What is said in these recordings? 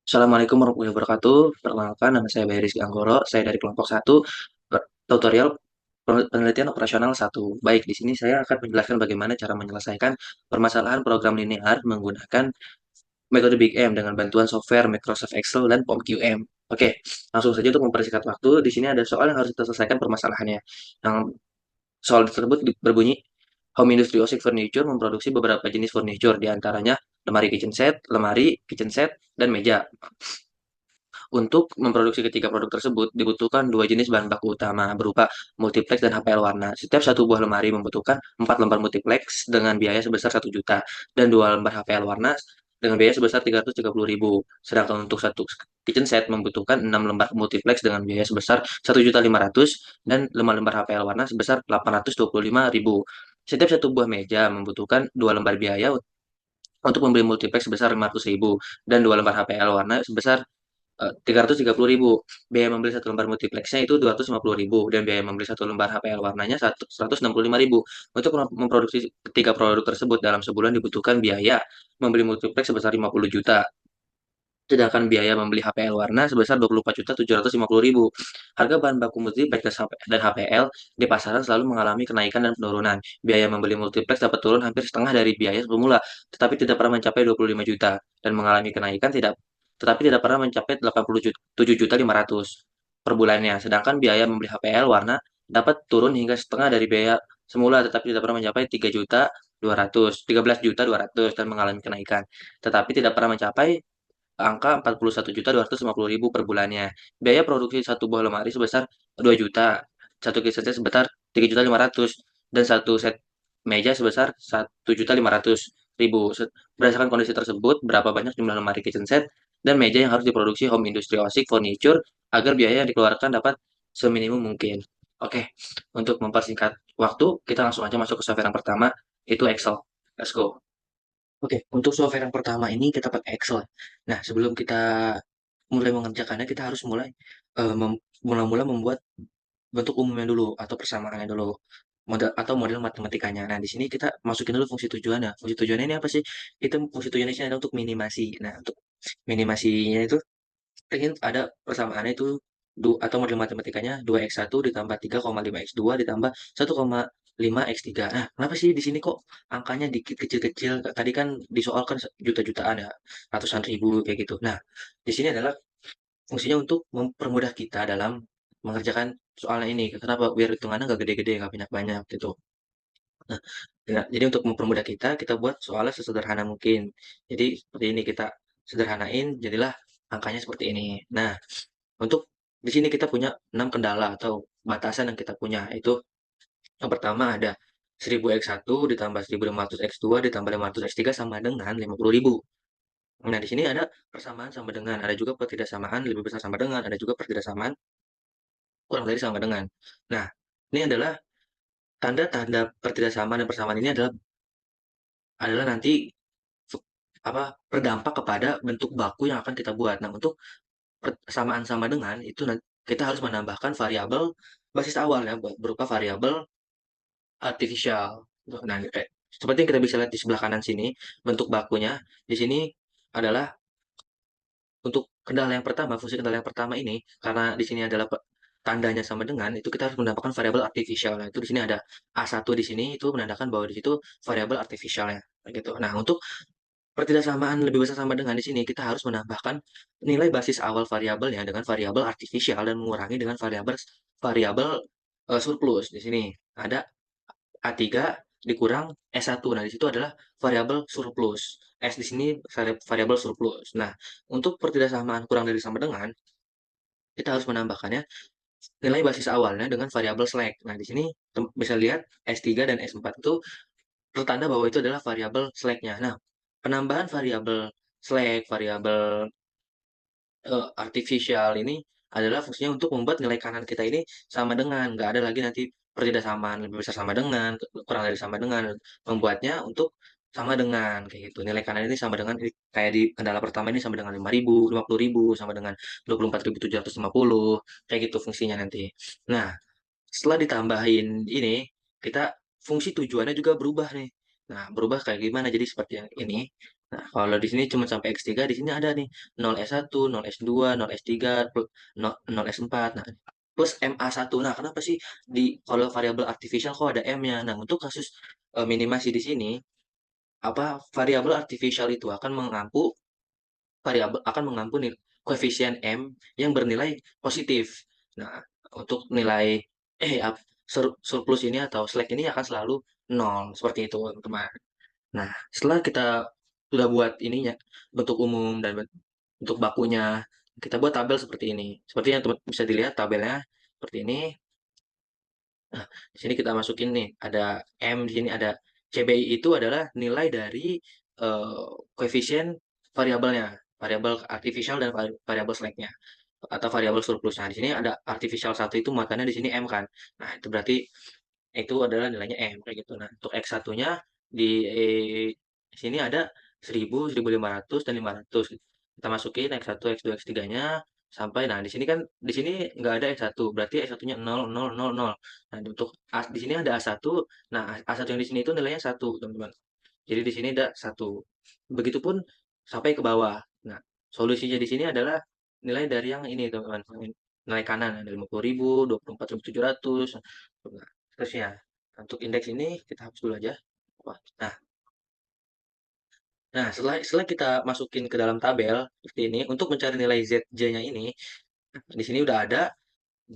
Assalamualaikum warahmatullahi wabarakatuh. Perkenalkan, nama saya Bayi Rizky Anggoro. Saya dari kelompok 1, tutorial penelitian operasional 1. Baik, di sini saya akan menjelaskan bagaimana cara menyelesaikan permasalahan program linear menggunakan metode Big M dengan bantuan software Microsoft Excel dan POM-QM. Oke, langsung saja untuk mempersingkat waktu. Di sini ada soal yang harus kita selesaikan permasalahannya. Yang soal tersebut berbunyi, Home Industry Osik Furniture memproduksi beberapa jenis furniture, di antaranya lemari, kitchen set, dan meja. Untuk memproduksi ketiga produk tersebut, dibutuhkan dua jenis bahan baku utama berupa multiplex dan HPL warna. Setiap satu buah lemari membutuhkan 4 lembar multiplex dengan biaya sebesar 1 juta dan 2 lembar HPL warna dengan biaya sebesar 330.000. Sedangkan untuk satu kitchen set membutuhkan 6 lembar multiplex dengan biaya sebesar 1.500.000 dan 5 lembar HPL warna sebesar 825.000. Setiap satu buah meja membutuhkan 2 lembar biaya untuk membeli multiplex sebesar 500.000 dan 2 lembar HPL warna sebesar 330.000. Biaya membeli satu lembar multiplexnya itu 250.000 dan biaya membeli satu lembar HPL warnanya 165.000. Untuk memproduksi ketiga produk tersebut dalam sebulan dibutuhkan biaya membeli multiplex sebesar 50 juta. Sedangkan biaya membeli HPL warna sebesar 24.750.000. Harga bahan baku multiplex dan HPL di pasaran selalu mengalami kenaikan dan penurunan. Biaya membeli multiplex dapat turun hampir setengah dari biaya semula, tetapi tidak pernah mencapai 25 juta dan mengalami kenaikan tetapi tidak pernah mencapai 87.500 per bulannya. Sedangkan biaya membeli HPL warna dapat turun hingga setengah dari biaya semula, tetapi tidak pernah mencapai 13 juta 200 dan mengalami kenaikan, tetapi tidak pernah mencapai angka 41.250.000 per bulannya. Biaya produksi satu buah lemari sebesar 2 juta, satu kitchen set sebesar 3.500.000 dan satu set meja sebesar 1.500.000. Berdasarkan kondisi tersebut, berapa banyak jumlah lemari kitchen set dan meja yang harus diproduksi Home Industry Osik Furniture agar biaya yang dikeluarkan dapat seminimum mungkin. Oke, untuk mempersingkat waktu, kita langsung aja masuk ke software yang pertama, itu Excel. Let's go. Oke, untuk software yang pertama ini kita pakai Excel. Nah, sebelum kita mulai mengerjakannya, kita harus mulai mula-mula membuat bentuk umumnya dulu atau persamaannya dulu. Model matematikanya. Nah, di sini kita masukin dulu fungsi tujuannya. Fungsi tujuannya ini apa sih? Itu fungsi tujuannya ini adalah untuk minimasi. Nah, untuk minimasinya itu ingin ada persamaannya itu atau model matematikanya 2x1 ditambah 3,5x2 ditambah 1,5x3. Nah, kenapa sih di sini kok angkanya dikit kecil-kecil? Tadi kan di soal kan juta-jutaan ya, ratusan ribu kayak gitu. Nah, di sini adalah fungsinya untuk mempermudah kita dalam mengerjakan soalnya ini. Kenapa? Biar hitungannya nggak gede-gede, nggak banyak-banyak gitu. Nah, jadi untuk mempermudah kita, kita buat soalnya sesederhana mungkin. Jadi seperti ini kita sederhanain, jadilah angkanya seperti ini. Nah, untuk di sini kita punya 6 kendala atau batasan yang kita punya, itu yang pertama ada 1000x1 ditambah 1500x2 ditambah 500x3 sama dengan 50.000. Nah, di sini ada persamaan sama dengan, ada juga pertidaksamaan lebih besar sama dengan, ada juga pertidaksamaan kurang dari sama dengan. Nah, ini adalah tanda-tanda pertidaksamaan dan persamaan ini adalah nanti berdampak kepada bentuk baku yang akan kita buat. Nah, untuk persamaan sama dengan itu kita harus menambahkan variabel basis awal ya, berupa variabel artificial. Nah, seperti yang kita bisa lihat di sebelah kanan sini, bentuk bakunya di sini adalah untuk kendala yang pertama, fungsi kendala yang pertama ini, karena di sini adalah tandanya sama dengan, itu kita harus menambahkan variabel artificial. Nah, itu di sini ada A1 di sini, itu menandakan bahwa di situ variabel artificialnya. Gitu. Nah, untuk pertidaksamaan lebih besar sama dengan di sini, kita harus menambahkan nilai basis awal variabelnya dengan variabel artificial dan mengurangi dengan variabel variabel surplus. Di sini ada A3 dikurang S1. Nah, di situ adalah variabel surplus. S di sini variabel surplus. Nah, untuk pertidaksamaan kurang dari sama dengan, kita harus menambahkannya nilai basis awalnya dengan variabel slack. Nah, di sini bisa lihat S3 dan S4 itu pertanda bahwa itu adalah variabel slack-nya. Nah, penambahan variabel slack, variabel artificial ini adalah fungsinya untuk membuat nilai kanan kita ini sama dengan, nggak ada lagi nanti pertidaksamaan lebih besar sama dengan, kurang dari sama dengan, membuatnya untuk sama dengan kayak gitu. Nilai kanan ini sama dengan kayak di kendala pertama ini sama dengan 5.000, 50.000, sama dengan 24.750, kayak gitu fungsinya nanti. Nah, setelah ditambahin ini, kita fungsi tujuannya juga berubah nih. Nah, berubah kayak gimana? Jadi seperti yang ini. Nah, kalau di sini cuma sampai X3, di sini ada nih 0S1, 0S2, 0S3, 0S4. Nah, plus MA1. Nah, kenapa sih kalau variabel artificial kok ada M-nya? Nah, untuk kasus minimasi di sini, variabel artificial itu akan mengampu nih koefisien M yang bernilai positif. Nah, untuk nilai surplus ini atau slack ini akan selalu nol seperti itu, teman-teman. Nah, setelah kita sudah buat ininya, bentuk umum dan bentuk bakunya, kita buat tabel seperti ini. Seperti yang teman bisa dilihat tabelnya seperti ini. Nah, di sini kita masukin nih, ada M, di sini ada CBI itu adalah nilai dari koefisien variabelnya, variabel artificial dan variabel slack-nya atau variabel surplus. Nah, di sini ada artificial satu itu muatannya di sini M kan. Nah, itu berarti itu adalah nilainya M kayak gitu. Nah, untuk X1-nya di sini ada 1000, 1500 dan 500. Kita masukin X1, X2, X3-nya sampai nah di sini kan di sini nggak ada X1, berarti X1-nya 0 0 0 0. Nah, untuk di sini ada A1. Nah, A1 yang di sini itu nilainya 1, teman-teman. Jadi di sini ada 1. Begitupun sampai ke bawah. Nah, solusinya di sini adalah nilai dari yang ini, teman-teman. Nilai kanan ada 50.000, 24.700. Nah, seterusnya. Untuk indeks ini kita hapus dulu aja. Nah, nah setelah kita masukin ke dalam tabel seperti ini untuk mencari nilai ZJ-nya ini, di sini udah ada.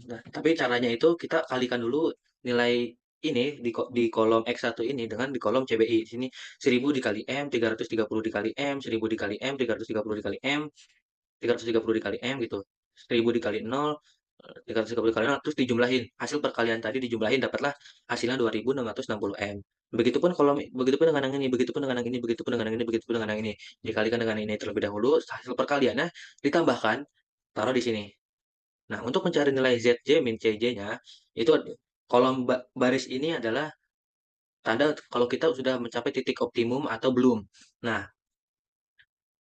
Nah, tapi caranya itu kita kalikan dulu nilai ini di kolom X1 ini dengan di kolom CBI. Di sini 1000 dikali M, 330 dikali M, 1000 dikali M, 330 dikali M, 330 dikali M gitu. 1000 dikali 0, 330 dikali 0, terus dijumlahin. Hasil perkalian tadi dijumlahin dapatlah hasilnya 2660 M. Begitupun dengan yang ini, begitupun dengan yang ini, begitupun dengan yang ini, begitupun dengan yang ini. Dikalikan dengan ini terlebih dahulu, hasil perkaliannya ditambahkan, taruh di sini. Nah, untuk mencari nilai ZJ min CJ-nya, itu kolom baris ini adalah tanda kalau kita sudah mencapai titik optimum atau belum. Nah,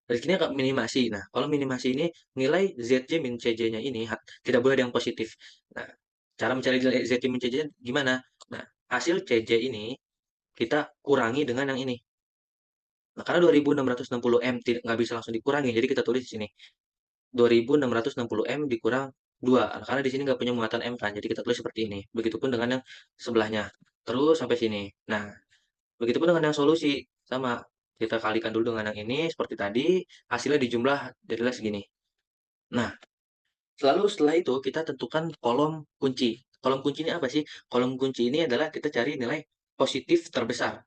dari sini akan minimasi. Nah, kalau minimasi ini nilai ZJ min CJ-nya ini tidak boleh ada yang positif. Nah, cara mencari nilai ZJ min CJ gimana? Nah, hasil CJ ini kita kurangi dengan yang ini. Nah, karena 2660 M nggak bisa langsung dikurangi, jadi kita tulis di sini. 2660 M dikurang 2. Karena di sini nggak punya muatan M kan, jadi kita tulis seperti ini. Begitupun dengan yang sebelahnya. Terus sampai sini. Nah, begitupun dengan yang solusi. Sama. Kita kalikan dulu dengan yang ini, seperti tadi. Hasilnya dijumlah, jadilah segini. Nah, selalu setelah itu kita tentukan kolom kunci. Kolom kunci ini apa sih? Kolom kunci ini adalah kita cari nilai positif terbesar.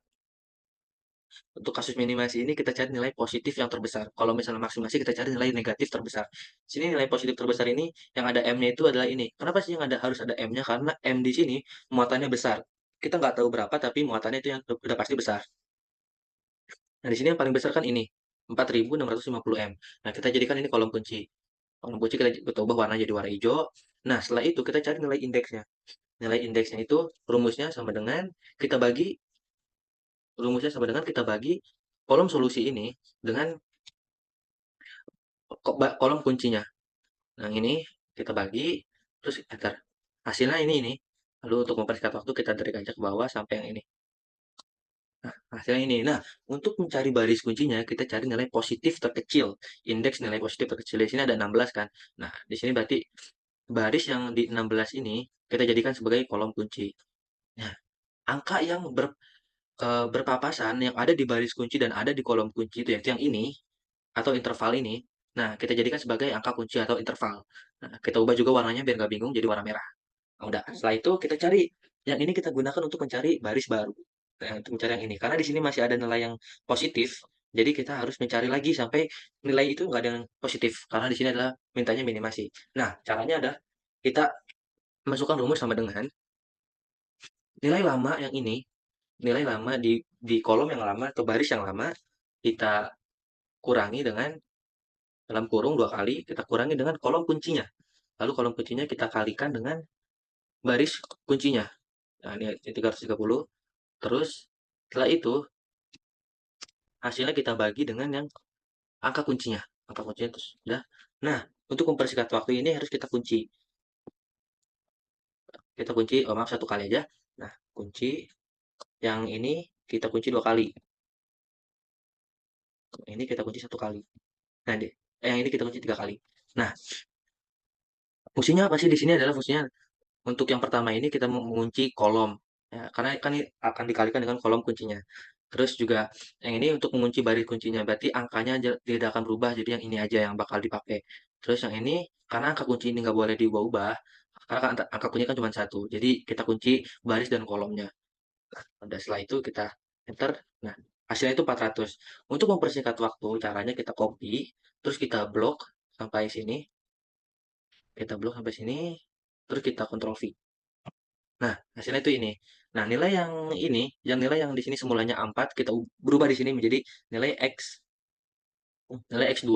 Untuk kasus minimasi ini kita cari nilai positif yang terbesar. Kalau misalnya maksimasi kita cari nilai negatif terbesar. Sini nilai positif terbesar ini yang ada M-nya itu adalah ini. Kenapa sih yang harus ada M-nya? Karena M di sini muatannya besar. Kita nggak tahu berapa tapi muatannya itu yang udah pasti besar. Nah, di sini yang paling besar kan ini, 4650 M. Nah, kita jadikan ini kolom kunci. Kolom kunci kita ubah warna jadi warna hijau. Nah, setelah itu kita cari nilai indeksnya. Nilai indeksnya itu kita bagi kita bagi kolom solusi ini dengan kolom kuncinya. Nah, ini kita bagi, terus enter. Hasilnya ini. Lalu untuk mempersingkat waktu kita tarik aja ke bawah sampai yang ini. Nah, hasilnya ini. Nah, untuk mencari baris kuncinya, kita cari nilai positif terkecil. Indeks nilai positif terkecil. Di sini ada 16 kan. Nah, di sini berarti baris yang di 16 ini kita jadikan sebagai kolom kunci. Nah, angka yang berpapasan yang ada di baris kunci dan ada di kolom kunci itu yang ini atau interval ini. Nah, kita jadikan sebagai angka kunci atau interval. Nah, kita ubah juga warnanya biar nggak bingung jadi warna merah. Nah, udah. Setelah itu kita cari yang ini kita gunakan untuk mencari baris baru. Nah, untuk mencari yang ini. Karena di sini masih ada nilai yang positif. Jadi kita harus mencari lagi sampai nilai itu nggak ada yang positif. Karena di sini adalah mintanya minimasi. Nah, caranya adalah kita masukkan rumus sama dengan nilai lama yang ini, nilai lama di kolom yang lama atau baris yang lama, kita kurangi dengan dalam kurung 2 kali, kita kurangi dengan kolom kuncinya. Lalu kolom kuncinya kita kalikan dengan baris kuncinya. Nah, ini 330. Terus setelah itu hasilnya kita bagi dengan yang angka kuncinya. Angka kuncinya terus udah. Nah, untuk mempersingkat waktu ini harus kita kunci. Kita kunci, oh maaf 1 kali aja. Nah, kunci yang ini kita kunci 2 kali. Ini kita kunci satu kali. Nah, yang ini kita kunci tiga kali. Nah, fungsinya apa sih di sini adalah fungsinya untuk yang pertama ini kita mengunci kolom, ya, karena kan ini akan dikalikan dengan kolom kuncinya. Terus juga yang ini untuk mengunci baris kuncinya, berarti angkanya tidak akan berubah, jadi yang ini aja yang bakal dipakai. Terus yang ini, karena angka kunci ini nggak boleh diubah-ubah, karena kan angka kunci kan cuma satu, jadi kita kunci baris dan kolomnya. Nah, setelah itu kita enter, nah hasilnya itu 400. Untuk mempersingkat waktu, caranya kita copy, terus kita blok sampai sini, terus kita Ctrl V. Nah, hasilnya itu ini. Nah, nilai yang di sini semulanya 4 kita berubah di sini menjadi nilai X2.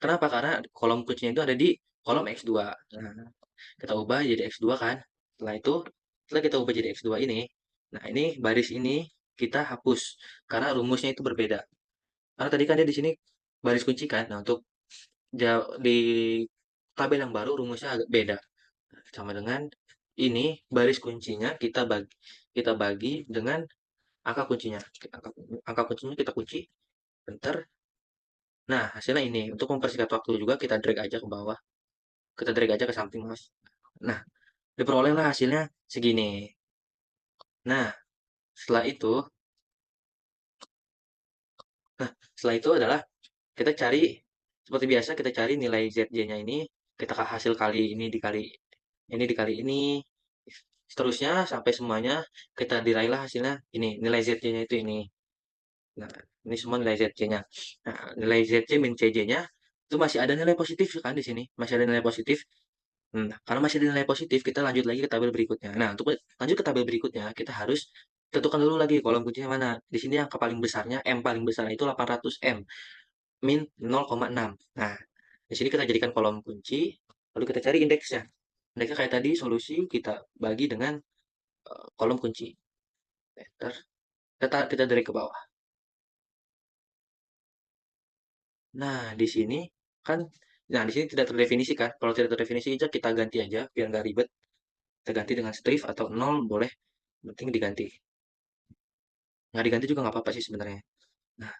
Kenapa? Karena kolom kuncinya itu ada di kolom X2. Nah, kita ubah jadi X2 kan. Setelah kita ubah jadi X2 ini, nah ini baris ini kita hapus karena rumusnya itu berbeda. Karena tadi kan dia di sini baris kunci kan. Nah, untuk di tabel yang baru rumusnya agak beda. Sama dengan ini baris kuncinya kita bagi dengan angka kuncinya. Angka kuncinya kita kunci, enter. Nah, hasilnya ini. Untuk mempersingkat waktu juga kita drag aja ke bawah. Kita drag aja ke samping, Mas. Nah, diperolehlah hasilnya segini. Nah, setelah itu, setelah itu adalah kita cari seperti biasa kita cari nilai ZJ-nya ini, kita hasil kali dikali ini, seterusnya sampai semuanya kita diraihlah hasilnya ini, nilai ZJ-nya itu ini. Nah, ini semua nilai ZC-nya. Nah, nilai ZC min CJ-nya itu masih ada nilai positif kan di sini, masih ada nilai positif. Nah, karena masih ada nilai positif, kita lanjut lagi ke tabel berikutnya. Nah, untuk lanjut ke tabel berikutnya, kita harus tentukan dulu lagi kolom kuncinya mana. Di sini angka paling besarnya, M paling besar itu 800 M, min 0,6. Nah, di sini kita jadikan kolom kunci, lalu kita cari indeksnya. Indeksnya kayak tadi, solusi kita bagi dengan kolom kunci. Enter. Kita drag ke bawah. Nah, di sini kan, nah di sini tidak terdefinisi kan. Kalau tidak terdefinisi aja kita ganti aja biar nggak ribet. Kita ganti dengan strip atau nol boleh, penting diganti. Nggak diganti juga nggak apa-apa sih sebenarnya. Nah,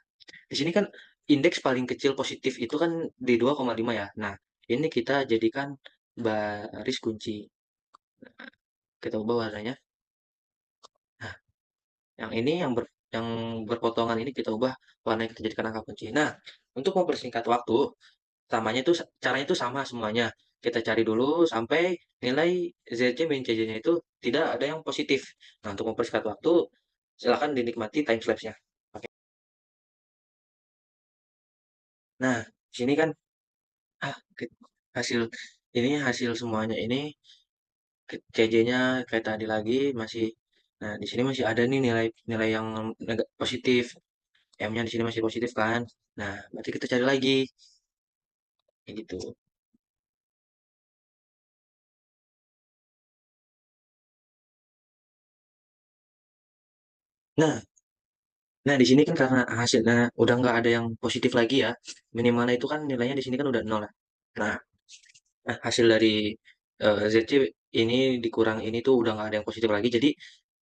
di sini kan indeks paling kecil positif itu kan di 2,5 ya. Nah, ini kita jadikan baris kunci. Kita ubah warnanya. Nah, yang ini yang berpotongan ini kita ubah warnanya kita jadikan angka kunci. Nah, untuk mempersingkat waktu, caranya itu sama semuanya. Kita cari dulu sampai nilai ZC min CJ-nya itu tidak ada yang positif. Nah, untuk mempersingkat waktu, silakan dinikmati time lapse-nya. Oke. Nah, di sini kan ah, hasil hasil semuanya ini CJ-nya kayak tadi lagi masih. Nah, di sini masih ada nih nilai nilai yang positif. M-nya di sini masih positif kan. Nah, berarti kita cari lagi kayak gitu. Nah, Nah, di sini kan karena hasilnya udah nggak ada yang positif lagi ya, minimalnya itu kan nilainya di sini kan udah nol ya. Nah, hasil dari ZC ini dikurang ini tuh udah nggak ada yang positif lagi. Jadi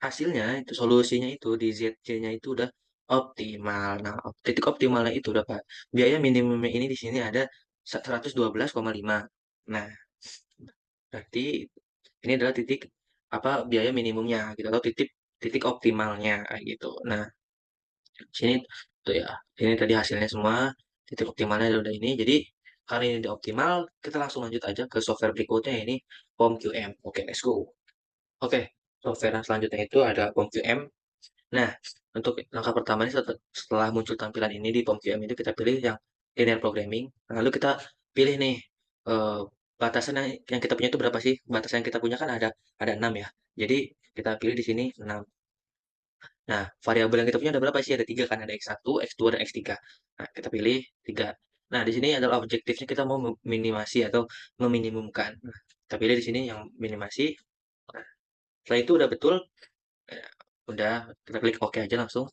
hasilnya itu solusinya itu di ZC-nya itu udah optimal. Nah, titik optimalnya itu berapa? Biaya minimumnya ini di sini ada 112,5. Nah, berarti ini adalah titik apa biaya minimumnya gitu atau titik titik optimalnya kayak gitu. Nah, sini tuh ya, ini tadi hasilnya semua, titik optimalnya udah ini. Jadi karena ini udah optimal, kita langsung lanjut aja ke software berikutnya ini POM-QM. Oke, let's go. Oke, software yang selanjutnya itu ada POM-QM. Nah, untuk langkah pertama ini setelah muncul tampilan ini di POM-QM itu kita pilih yang linear programming. Nah, lalu kita pilih nih eh, batasan yang kita punya itu berapa sih? Batasan yang kita punya kan ada 6 ya. Jadi kita pilih di sini 6. Nah, variabel yang kita punya ada berapa sih? Ada tiga kan, ada X1, X2, dan X3. Nah, kita pilih 3. Nah, di sini adalah objektifnya kita mau meminimasi atau meminimumkan. Nah, kita pilih di sini yang minimasi. Nah, setelah itu udah betul, eh, udah kita klik OK aja langsung.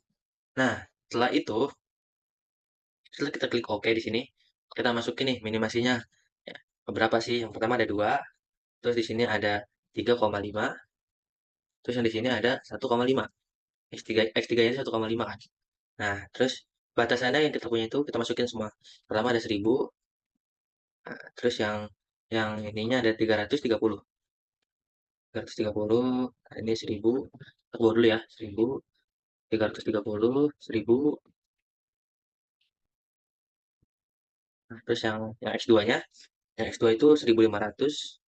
Nah, setelah itu, setelah kita klik OK di sini, kita masukin nih minimasinya. Ya, berapa sih? Yang pertama ada 2, terus di sini ada 3,5, terus yang di sini ada 1,5. X3 nya 1,5 kan. Nah, terus batasannya yang kita punya itu kita masukin semua. Pertama ada 1000, terus yang ininya ada 330. 330, nah ini 1000, aku bawa dulu ya, 1000, 330, 1000, nah terus yang X2-nya, yang X2 itu 1500,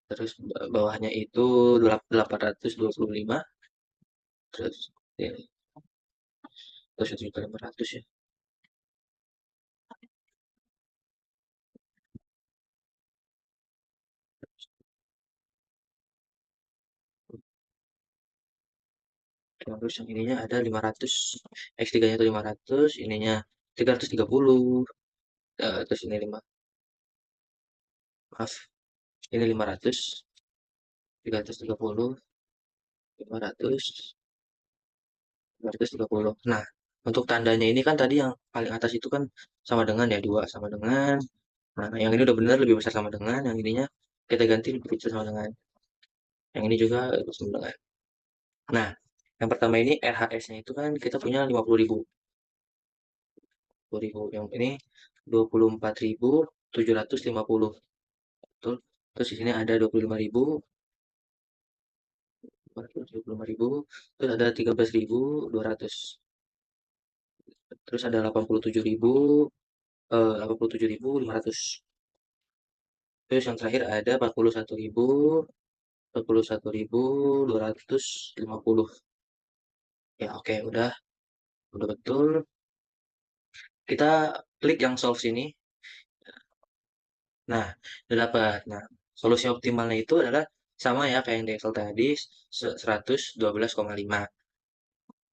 terus bawahnya itu 825, terus ya, terus 1.500 ya. Terus yang ininya ada 500, X3-nya itu 500, ininya 330, terus ini 5, maaf, ini 500, 330, 500, 530. Nah, untuk tandanya ini kan tadi yang paling atas itu kan sama dengan ya, 2 sama dengan. Nah, yang ini udah benar lebih besar sama dengan, yang ininya kita ganti lebih kecil sama dengan. Yang ini juga lebih sama dengan. Nah, yang pertama ini RHS-nya itu kan kita punya 50.000. 50.000. Yang ini 24.750. Betul. Terus di sini ada 25.000, 25.000, terus ada 13.200. Terus ada 87.000, 87.500. Terus yang terakhir ada 41.250. Ya, oke, udah betul. Kita klik yang solve sini. Nah, udah dapat. Nah, solusi optimalnya itu adalah sama ya kayak yang di Excel tadi, 112,5.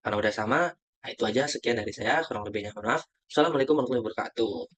Karena udah sama, nah itu aja sekian dari saya, kurang lebihnya mohon maaf. Assalamualaikum warahmatullahi wabarakatuh.